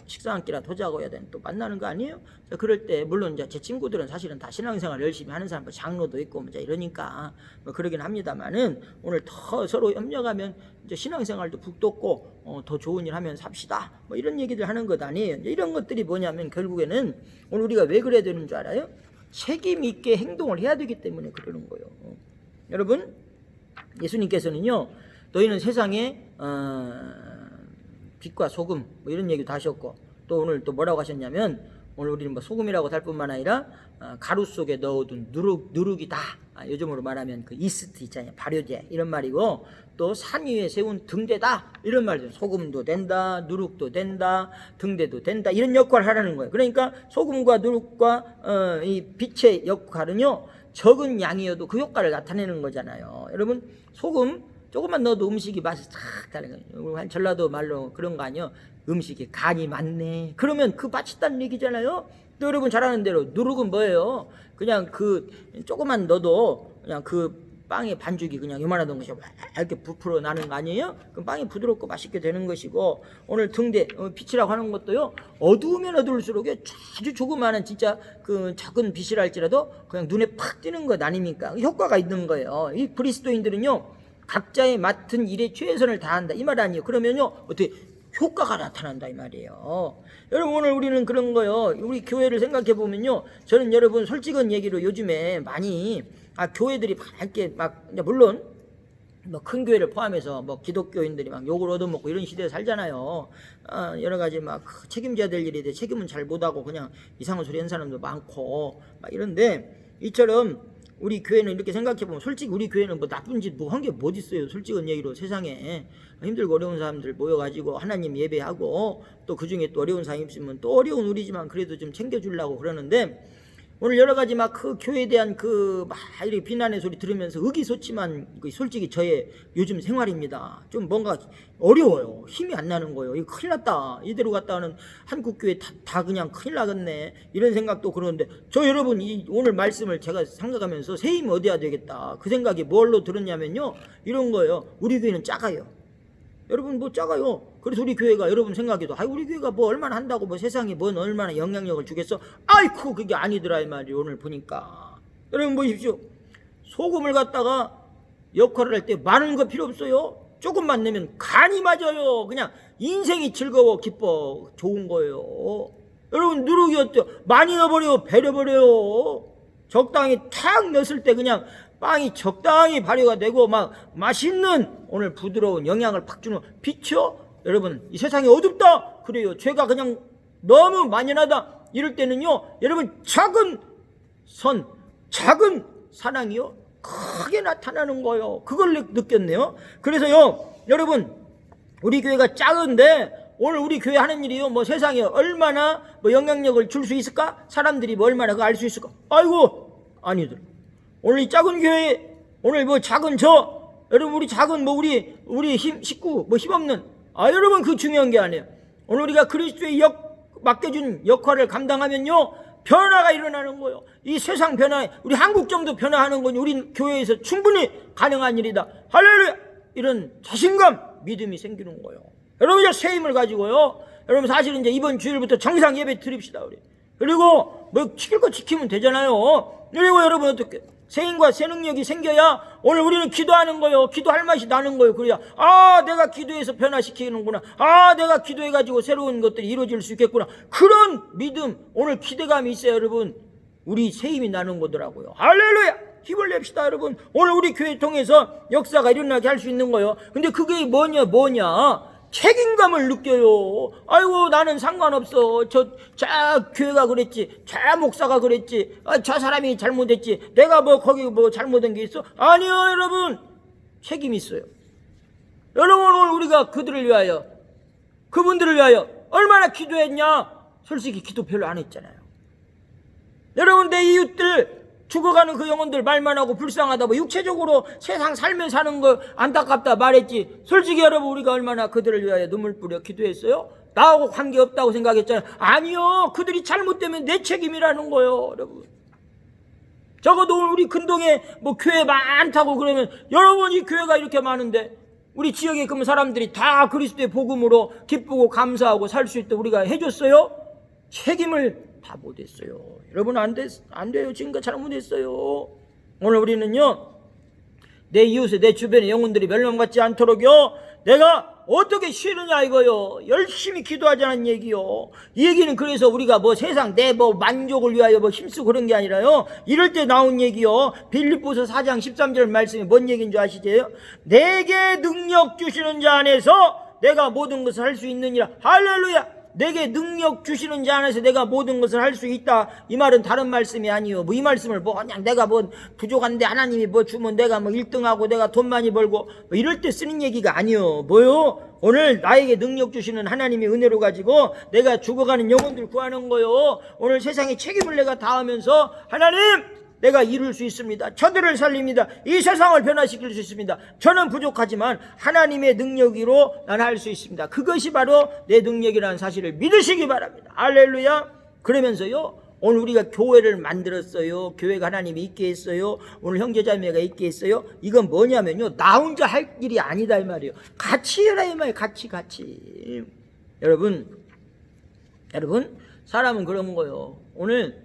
식사 한 끼라도 하자고 해야 되는 또 만나는 거 아니에요? 그럴 때 물론 이제 제 친구들은 사실은 다 신앙생활 열심히 하는 사람, 뭐 장로도 있고 뭐 이러니까 뭐 그러긴 합니다만은 오늘 더 서로 협력하면 이제 신앙생활도 북돋고 더 좋은 일 하면 삽시다. 뭐 이런 얘기들 하는 것 아니에요. 이제 이런 것들이 뭐냐면 결국에는 오늘 우리가 왜 그래야 되는 줄 알아요? 책임 있게 행동을 해야 되기 때문에 그러는 거예요. 여러분 예수님께서는요, 너희는 세상에 빛과 소금 뭐 이런 얘기도 하셨고, 또 오늘 또 뭐라고 하셨냐면, 오늘 우리는 뭐 소금이라고 할 뿐만 아니라 가루 속에 넣어둔 누룩이다. 요즘으로 말하면 그 이스트 있잖아요, 발효제 이런 말이고, 또 산 위에 세운 등대다 이런 말이죠. 소금도 된다, 누룩도 된다, 등대도 된다, 이런 역할을 하라는 거예요. 그러니까 소금과 누룩과 이 빛의 역할은요, 적은 양이어도 그 효과를 나타내는 거잖아요. 여러분 소금 조금만 넣어도 음식이 맛이 싹 다른 거예요. 한 전라도 말로 그런 거 아니요? 음식에 간이 많네. 그러면 그 맛있다는 얘기잖아요. 또 여러분 잘 아는 대로 누룩은 뭐예요? 그냥 그 조금만 넣어도 그냥 그 빵의 반죽이 그냥 요만하던 것이 이렇게 부풀어 나는 거 아니에요? 그럼 빵이 부드럽고 맛있게 되는 것이고, 오늘 등대 빛이라고 하는 것도요, 어두우면 어두울수록 아주 조그마한 진짜 그 작은 빛이랄지라도 그냥 눈에 팍 띄는 것 아닙니까? 효과가 있는 거예요. 이 그리스도인들은요, 각자의 맡은 일에 최선을 다한다 이 말 아니에요. 그러면요 어떻게 효과가 나타난다 이 말이에요. 여러분 오늘 우리는 그런 거요. 우리 교회를 생각해 보면요, 저는 여러분 솔직한 얘기로 요즘에 많이 교회들이 이렇게 막 물론 뭐 큰 교회를 포함해서 뭐 기독교인들이 막 욕을 얻어먹고 이런 시대에 살잖아요. 여러 가지 막 책임져야 될 일인데 책임은 잘 못하고 그냥 이상한 소리 하는 사람도 많고 막 이런데, 이처럼 우리 교회는 이렇게 생각해보면 솔직히 우리 교회는 뭐 나쁜 짓 뭐 한 게 뭐 있어요. 솔직한 얘기로 세상에 힘들고 어려운 사람들 모여가지고 하나님 예배하고, 또 그중에 또 어려운 사람이 있으면 또 어려운 우리지만 그래도 좀 챙겨주려고 그러는데, 오늘 여러 가지 막 그 교회에 대한 그 막 이렇게 비난의 소리 들으면서 의기소침한 솔직히 저의 요즘 생활입니다. 좀 뭔가 어려워요. 힘이 안 나는 거예요. 이거 큰일 났다. 이대로 갔다가는 한국 교회 다 그냥 큰일 나겠네. 이런 생각도 그러는데, 저 여러분 이 오늘 말씀을 제가 생각하면서 새 힘 얻어야 되겠다. 그 생각이 뭘로 들었냐면요, 이런 거예요. 우리 교회는 작아요. 여러분 뭐 작아요. 그래서 우리 교회가 여러분 생각해도 우리 교회가 뭐 얼마나 한다고 뭐 세상에 뭔 얼마나 영향력을 주겠어? 아이쿠 그게 아니더라 이 말이 오늘 보니까. 여러분 보십시오. 소금을 갖다가 역할을 할 때 많은 거 필요 없어요. 조금만 넣으면 간이 맞아요. 그냥 인생이 즐거워 기뻐 좋은 거예요. 여러분 누룩이 어때요? 많이 넣어버려요. 배려버려요. 적당히 탁 넣었을 때 그냥 빵이 적당히 발효가 되고 막 맛있는 오늘 부드러운 영양을 팍 주는 빛이요. 여러분 이 세상이 어둡다 그래요. 죄가 그냥 너무 만연하다 이럴 때는요, 여러분 작은 선, 작은 사랑이요 크게 나타나는 거예요. 그걸 느꼈네요. 그래서요 여러분 우리 교회가 작은데 오늘 우리 교회 하는 일이요 뭐 세상에 얼마나 뭐 영향력을 줄 수 있을까? 사람들이 뭐 얼마나 그거 알 수 있을까? 아이고 아니들. 오늘 이 작은 교회, 오늘 뭐 작은 여러분 우리 작은 뭐 우리 식구 뭐 힘없는 여러분 그 중요한 게 아니에요. 오늘 우리가 그리스도의 맡겨준 역할을 감당하면요 변화가 일어나는 거예요. 이 세상 변화, 우리 한국 정도 변화하는 건 우리 교회에서 충분히 가능한 일이다. 할렐루야! 이런 자신감, 믿음이 생기는 거예요. 여러분 이제 새 힘을 가지고요. 여러분 사실은 이제 이번 주일부터 정상 예배 드립시다 우리. 그리고 뭐 지킬 거 지키면 되잖아요. 그리고 여러분 어떻게? 새 힘과 새 능력이 생겨야 오늘 우리는 기도하는 거예요. 기도할 맛이 나는 거예요. 그래야 내가 기도해서 변화시키는구나. 내가 기도해가지고 새로운 것들이 이루어질 수 있겠구나. 그런 믿음, 오늘 기대감이 있어요 여러분. 우리 새 힘이 나는 거더라고요. 할렐루야! 힘을 냅시다 여러분. 오늘 우리 교회 통해서 역사가 일어나게 할 수 있는 거예요. 근데 그게 뭐냐 책임감을 느껴요. 아이고 나는 상관없어. 저 교회가 그랬지, 저 목사가 그랬지, 저 사람이 잘못했지, 내가 뭐 거기 뭐 잘못한 게 있어? 아니요 여러분, 책임이 있어요. 여러분 오늘 우리가 그들을 위하여, 그분들을 위하여 얼마나 기도했냐? 솔직히 기도 별로 안 했잖아요. 여러분 내 이웃들, 죽어가는 그 영혼들 말만 하고 불쌍하다, 뭐 육체적으로 세상 살면 사는 거 안타깝다 말했지. 솔직히 여러분 우리가 얼마나 그들을 위하여 눈물 뿌려 기도했어요? 나하고 관계없다고 생각했잖아요. 아니요, 그들이 잘못되면 내 책임이라는 거예요 여러분. 적어도 우리 근동에 뭐 교회 많다고 그러면, 여러분 이 교회가 이렇게 많은데 우리 지역에 그러면 사람들이 다 그리스도의 복음으로 기쁘고 감사하고 살 수 있도록 우리가 해줬어요? 책임을 다 못했어요. 여러분 안 돼요. 지금까지 잘못했어요. 오늘 우리는요, 내 이웃에, 내 주변에 영혼들이 멸망받지 않도록요, 내가 어떻게 쉬느냐 이거요. 열심히 기도하자는 얘기요. 이 얘기는 그래서 우리가 뭐 세상 내 뭐 만족을 위하여 뭐 힘쓰고 그런 게 아니라요, 이럴 때 나온 얘기요. 빌립보서 4장 13절 말씀이 뭔 얘기인 줄 아시죠? 내게 능력 주시는 자 안에서 내가 모든 것을 할 수 있느니라. 할렐루야. 내게 능력 주시는 자 안에서 내가 모든 것을 할 수 있다. 이 말은 다른 말씀이 아니요. 뭐 이 말씀을 뭐 그냥 내가 뭐 부족한데 하나님이 뭐 주면 내가 뭐 1등하고 내가 돈 많이 벌고 뭐 이럴 때 쓰는 얘기가 아니요. 뭐요? 오늘 나에게 능력 주시는 하나님의 은혜로 가지고 내가 죽어가는 영혼들 구하는 거요. 오늘 세상에 책임을 내가 다하면서 하나님, 내가 이룰 수 있습니다. 저들을 살립니다. 이 세상을 변화시킬 수 있습니다. 저는 부족하지만 하나님의 능력으로 난 할 수 있습니다. 그것이 바로 내 능력이라는 사실을 믿으시기 바랍니다. 할렐루야. 그러면서요, 오늘 우리가 교회를 만들었어요. 교회가 하나님이 있게 했어요. 오늘 형제자매가 있게 했어요. 이건 뭐냐면요, 나 혼자 할 일이 아니다 이 말이에요. 같이 해라 이 말이에요. 같이. 여러분 사람은 그런 거예요. 오늘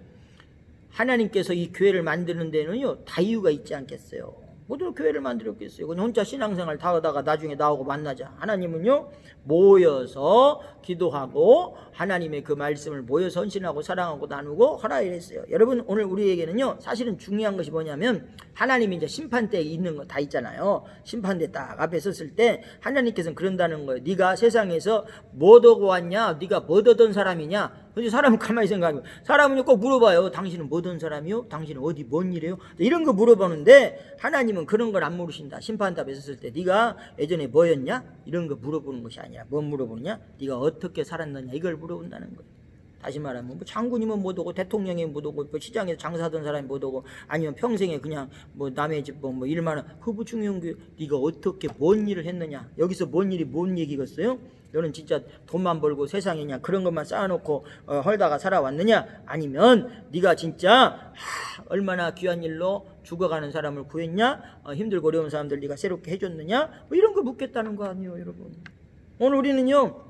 하나님께서 이 교회를 만드는 데는요, 다 이유가 있지 않겠어요? 모두 교회를 만들었겠어요? 그냥 혼자 신앙생활 다 하다가 나중에 나오고 만나자. 하나님은요, 모여서 기도하고 하나님의 그 말씀을 모여서 헌신하고 사랑하고 나누고 하라 이랬어요. 여러분 오늘 우리에게는요, 사실은 중요한 것이 뭐냐면, 하나님이 이제 심판대에 있는 거 다 있잖아요. 심판대 딱 앞에 섰을 때 하나님께서는 그런다는 거예요. 네가 세상에서 뭐 얻어 왔냐? 네가 뭐 얻은 사람이냐? 근데 사람은 가만히 생각하면, 사람은 꼭 물어봐요. 당신은 뭐 얻은 사람이요? 당신은 어디 뭔 일이에요? 이런 거 물어보는데 하나님은 그런 걸 안 물으신다. 심판대 앞에 섰을 때 네가 예전에 뭐였냐? 이런 거 물어보는 것이 아니라 뭐 물어보느냐? 네가 어떻게 살았느냐? 이걸 물어본다는 거예요. 다시 말하면 뭐 장군이면 못 오고 대통령이 못 오고 뭐 시장에서 장사하던 사람이 못 오고 아니면 평생에 그냥 뭐 남의 집 뭐 일만 그거 중요한 게 네가 어떻게 뭔 일을 했느냐. 여기서 뭔 일이 뭔 얘기겠어요? 너는 진짜 돈만 벌고 세상에 그냥 그런 것만 쌓아놓고 헐다가 살아왔느냐? 아니면 네가 진짜 얼마나 귀한 일로 죽어가는 사람을 구했냐? 힘들고 어려운 사람들 네가 새롭게 해줬느냐? 뭐 이런 거 묻겠다는 거 아니에요 여러분. 오늘 우리는요,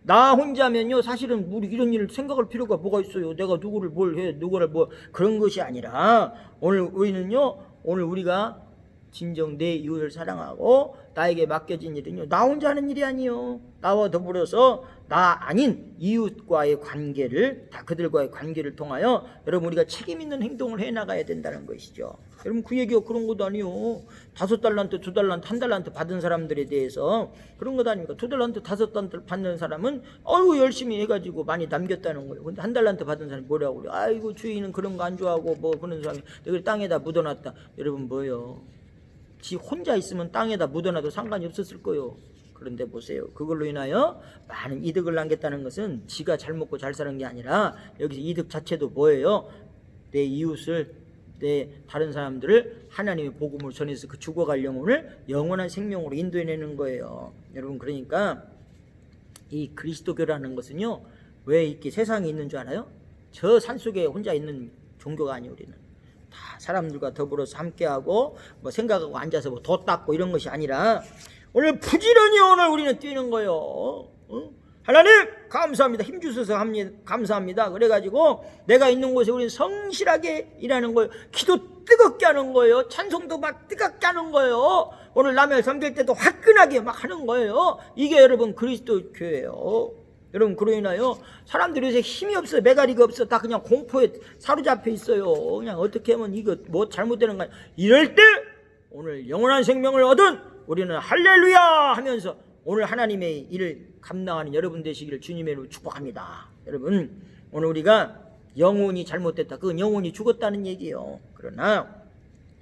나 혼자면요, 사실은 우리 이런 일을 생각할 필요가 뭐가 있어요? 내가 누구를 뭘 해, 누구를 뭐 그런 것이 아니라, 오늘 우리는요, 오늘 우리가 진정 내 이웃을 사랑하고 나에게 맡겨진 일은요, 나 혼자 하는 일이 아니요. 나와 더불어서 나 아닌 이웃과의 관계를, 다 그들과의 관계를 통하여 여러분 우리가 책임 있는 행동을 해나가야 된다는 것이죠. 여러분 그 얘기가 그런 것도 아니요. 5달란트, 2달란트, 1달란트 받은 사람들에 대해서 그런 것 아닙니까? 2달란트, 5달란트 받는 사람은 열심히 해가지고 많이 남겼다는 거예요. 근데 1달란트 받은 사람이 뭐라고 그래요? 아이고 주인은 그런 거 안 좋아하고 뭐 그런 사람이 여기 땅에다 묻어놨다. 여러분 뭐예요? 지 혼자 있으면 땅에다 묻어놔도 상관이 없었을 거예요. 그런데 보세요, 그걸로 인하여 많은 이득을 남겼다는 것은 지가 잘 먹고 잘 사는 게 아니라, 여기서 이득 자체도 뭐예요? 내 이웃을, 내 다른 사람들을 하나님의 복음을 전해서 그 죽어갈 영혼을 영원한 생명으로 인도해내는 거예요. 여러분 그러니까 이 그리스도교라는 것은요, 왜 이렇게 세상에 있는 줄 알아요? 저 산속에 혼자 있는 종교가 아니에요. 우리는 다 사람들과 더불어서 함께하고 뭐 생각하고 앉아서 뭐 도 닦고 이런 것이 아니라, 오늘 부지런히 오늘 우리는 뛰는 거예요. 하나님 감사합니다. 힘주셔서 감사합니다. 그래가지고 내가 있는 곳에 우리는 성실하게 일하는 거예요. 기도 뜨겁게 하는 거예요. 찬송도 막 뜨겁게 하는 거예요. 오늘 남을 섬길 때도 화끈하게 막 하는 거예요. 이게 여러분 그리스도 교회예요. 여러분, 그로 인하여 사람들이 요새 힘이 없어요. 메가리가 없어. 다 그냥 공포에 사로잡혀 있어요. 그냥 어떻게 하면 이거 뭐 잘못되는 거야. 이럴 때 오늘 영원한 생명을 얻은 우리는 할렐루야 하면서 오늘 하나님의 일을 감당하는 여러분 되시기를 주님의 이름으로 축복합니다. 여러분, 오늘 우리가 영혼이 잘못됐다. 그건 영혼이 죽었다는 얘기예요. 그러나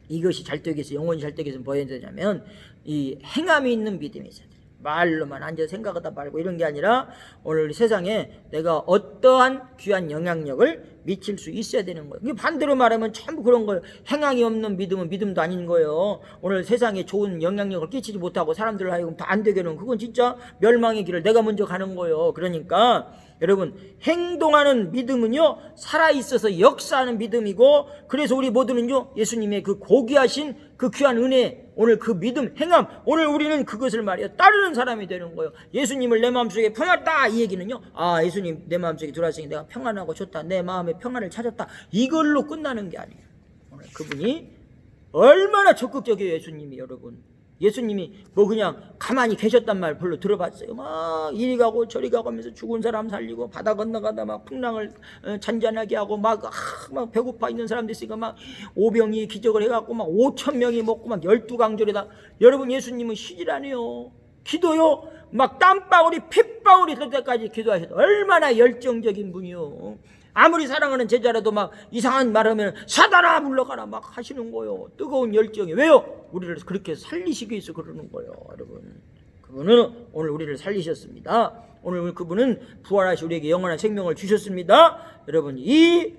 이것이 잘 되기 위해서, 영혼이 잘 되기 위해서 뭐 해야 되냐면 이 행함이 있는 믿음이 있어야 돼요. 말로만 앉아 생각하다 말고 이런 게 아니라 오늘 세상에 내가 어떠한 귀한 영향력을 미칠 수 있어야 되는 거예요. 이게 반대로 말하면 전부 그런 거예요. 행함이 없는 믿음은 믿음도 아닌 거예요. 오늘 세상에 좋은 영향력을 끼치지 못하고 사람들을 하여금 다 안 되게 하는, 그건 진짜 멸망의 길을 내가 먼저 가는 거예요. 그러니까 여러분, 행동하는 믿음은요 살아있어서 역사하는 믿음이고, 그래서 우리 모두는요 예수님의 그 고귀하신 그 귀한 은혜, 오늘 그 믿음, 행함, 오늘 우리는 그것을 말이야 따르는 사람이 되는 거예요. 예수님을 내 마음속에 품었다, 이 얘기는요, 아 예수님 내 마음속에 들어왔으니 내가 평안하고 좋다, 내 마음에 평안을 찾았다, 이걸로 끝나는 게 아니에요. 오늘 그분이 얼마나 적극적이에요. 예수님이, 여러분, 예수님이 뭐 그냥 가만히 계셨단 말 별로 들어봤어요. 막 이리 가고 저리 가고 하면서 죽은 사람 살리고, 바다 건너가다 막 풍랑을 잔잔하게 하고, 막 배고파 있는 사람들 있으니까 막 오병이 기적을 해갖고 막 5,000명이 먹고 막 12강절에다. 여러분, 예수님은 쉬질 않아요. 기도요 막 땀방울이 핏방울이 될 때까지 기도하셔도 얼마나 열정적인 분이요. 아무리 사랑하는 제자라도 막 이상한 말하면 사단아 물러가라 막 하시는 거예요. 뜨거운 열정이. 왜요? 우리를 그렇게 살리시기 위해서 그러는 거예요. 여러분, 그분은 오늘 우리를 살리셨습니다. 오늘 그분은 부활하시 우리에게 영원한 생명을 주셨습니다. 여러분, 이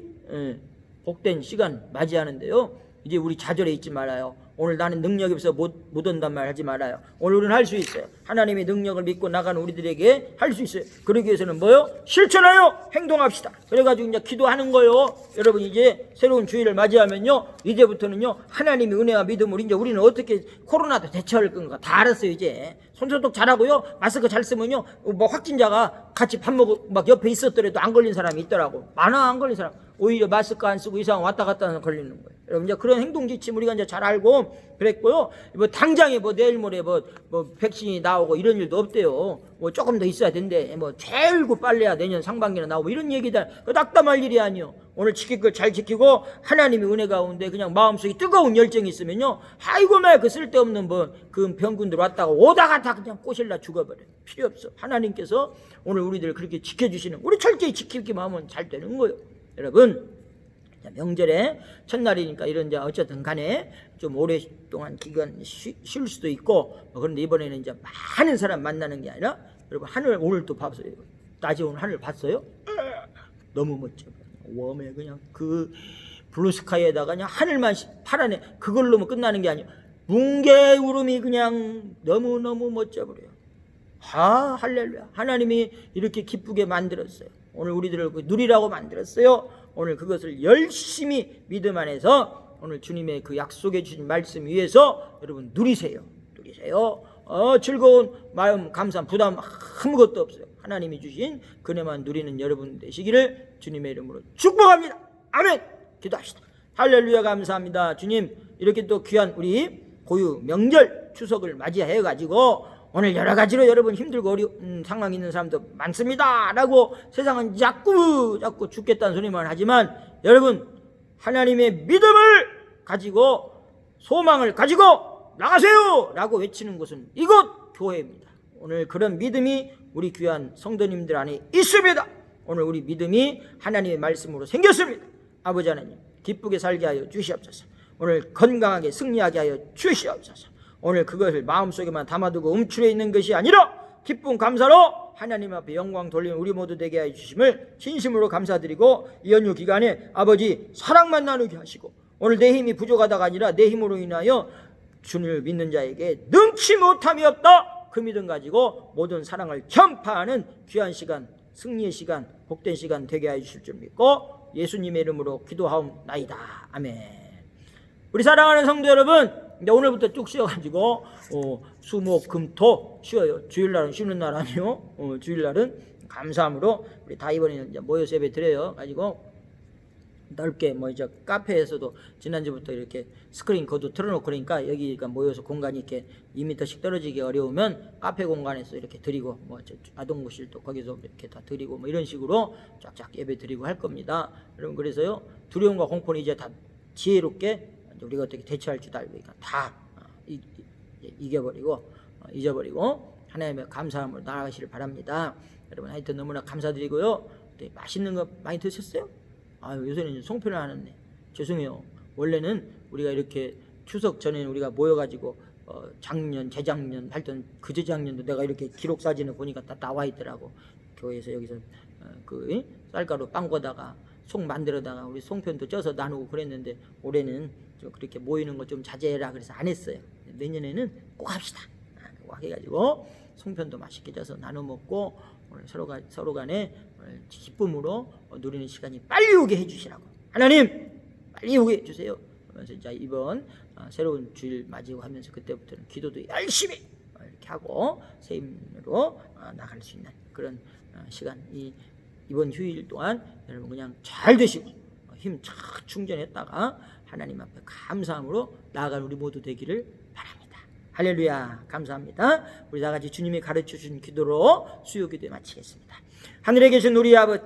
복된 시간 맞이하는데요, 이제 우리 좌절해 있지 말아요. 오늘 나는 능력이 없어서 못 온단 말 하지 말아요. 오늘 우리는 할 수 있어요. 하나님의 능력을 믿고 나가는 우리들에게 할 수 있어요. 그러기 위해서는 뭐요? 실천하여 행동합시다. 그래가지고 이제 기도하는 거요. 여러분, 이제 새로운 주일을 맞이하면요, 이제부터는요 하나님의 은혜와 믿음으로 이제 우리는 어떻게 코로나도 대처할 건가 다 알았어요. 이제 손소독 잘하고요, 마스크 잘 쓰면요, 뭐 확진자가 같이 밥 먹고 막 옆에 있었더라도 안 걸린 사람이 있더라고. 많아, 안 걸린 사람. 오히려 마스크 안 쓰고 이상 왔다 갔다 하면 걸리는 거예요. 여러분, 이제 그런 행동 지침 우리가 이제 잘 알고 그랬고요. 뭐 당장에 뭐 내일 모레 뭐 백신이 나오고 이런 일도 없대요. 뭐 조금 더 있어야 된대. 뭐 제일고 빨래야 내년 상반기나 나오고 이런 얘기들, 낙담할 일이 아니요. 오늘 지킬 걸 잘 지키고 하나님의 은혜 가운데 그냥 마음속에 뜨거운 열정이 있으면요, 아이고 말 그 쓸데없는 뭐 그 병군들 왔다가 오다가 다 그냥 꼬실라 죽어버려. 필요 없어. 하나님께서 오늘 우리들을 그렇게 지켜주시는, 우리 철저히 지키기만 하면 잘 되는 거예요. 여러분, 명절에 첫날이니까 이런 이제 어쨌든 간에 좀 오랫동안 기간 쉴 수도 있고, 그런데 이번에는 이제 많은 사람 만나는 게 아니라, 여러분 하늘 오늘 또 봤어요. 낮에 오늘 하늘 봤어요? 너무 멋져. 웜에 그냥 그 블루스카이에다가 그냥 하늘만 파란에 그걸로만 끝나는 게 아니에요. 뭉게구름이 그냥 너무너무 멋져버려요. 할렐루야. 하나님이 이렇게 기쁘게 만들었어요. 오늘 우리들을 누리라고 만들었어요. 오늘 그것을 열심히 믿음 안에서 오늘 주님의 그 약속해 주신 말씀 위에서 여러분 누리세요. 즐거운 마음, 감사함, 부담 아무것도 없어요. 하나님이 주신 그네만 누리는 여러분 되시기를 주님의 이름으로 축복합니다. 아멘. 기도합시다. 할렐루야. 감사합니다. 주님, 이렇게 또 귀한 우리 고유 명절 추석을 맞이해 가지고 오늘 여러 가지로 여러분 힘들고 어려운 상황이 있는 사람도 많습니다 라고 세상은 자꾸 죽겠다는 소리만 하지만, 여러분 하나님의 믿음을 가지고 소망을 가지고 나가세요 라고 외치는 곳은 이곳 교회입니다. 오늘 그런 믿음이 우리 귀한 성도님들 안에 있습니다. 오늘 우리 믿음이 하나님의 말씀으로 생겼습니다. 아버지 하나님, 기쁘게 살게 하여 주시옵소서. 오늘 건강하게 승리하게 하여 주시옵소서. 오늘 그것을 마음속에만 담아두고 움츠려 있는 것이 아니라 기쁨 감사로 하나님 앞에 영광 돌리는 우리 모두 되게 하여 주심을 진심으로 감사드리고, 이 연휴 기간에 아버지 사랑만 나누게 하시고, 오늘 내 힘이 부족하다가 아니라 내 힘으로 인하여 주님을 믿는 자에게 능치 못함이 없다, 그 믿음 가지고 모든 사랑을 전파하는 귀한 시간, 승리의 시간, 복된 시간 되게 하여 주실 줄 믿고 예수님의 이름으로 기도하옵나이다. 아멘. 우리 사랑하는 성도 여러분, 이제 오늘부터 쭉 쉬어가지고 수, 목, 금, 토 쉬어요. 주일날은 쉬는 날 아니요. 주일날은 감사함으로 우리 다 이번에는 이제 모여서 예배 드려요. 가지고 넓게 뭐 이제 카페에서도 지난주부터 이렇게 스크린 거도 틀어놓고 그러니까 여기가 모여서 공간이 이렇게 2m씩 떨어지기 어려우면 카페 공간에서 이렇게 드리고 뭐 아동구실도 거기서 이렇게 다 드리고 뭐 이런 식으로 쫙쫙 예배 드리고 할 겁니다. 여러분 그래서요 두려움과 공포는 이제 다 지혜롭게 우리가 어떻게 대처할 줄 알고 다 이겨버리고 잊어버리고 하나님의 감사함으로 나아가시를 바랍니다. 여러분 하여튼 너무나 감사드리고요. 맛있는 거 많이 드셨어요? 요새는 송편을 안 했네. 죄송해요. 원래는 우리가 이렇게 추석 전에는 우리가 모여가지고 작년, 재작년 할던 그저작년도 내가 이렇게 기록 사진을 보니까 다 나와 있더라고. 교회에서 여기서 그 쌀가루 빵 거다가 송 만들어다가 우리 송편도 쪄서 나누고 그랬는데 올해는 좀 그렇게 모이는 거 좀 자제해라 그래서 안 했어요. 내년에는 꼭 합시다. 꼭 해가지고 송편도 맛있게 쪄서 나눠 먹고 오늘 서로 간에 기쁨으로 누리는 시간이 빨리 오게 해주시라고. 하나님 빨리 오게 해주세요. 그러면서 이제 이번 새로운 주일 맞이고 하면서 그때부터는 기도도 열심히 이렇게 하고 새 힘으로 나갈 수 있는 그런 시간 이번 휴일 동안 여러분 그냥 잘 되시고 힘 착 충전했다가 하나님 앞에 감사함으로 나아갈 우리 모두 되기를 바랍니다. 할렐루야. 감사합니다. 우리 다 같이 주님이 가르쳐 준 기도로 수요 기도에 마치겠습니다. 하늘에 계신 우리 아버지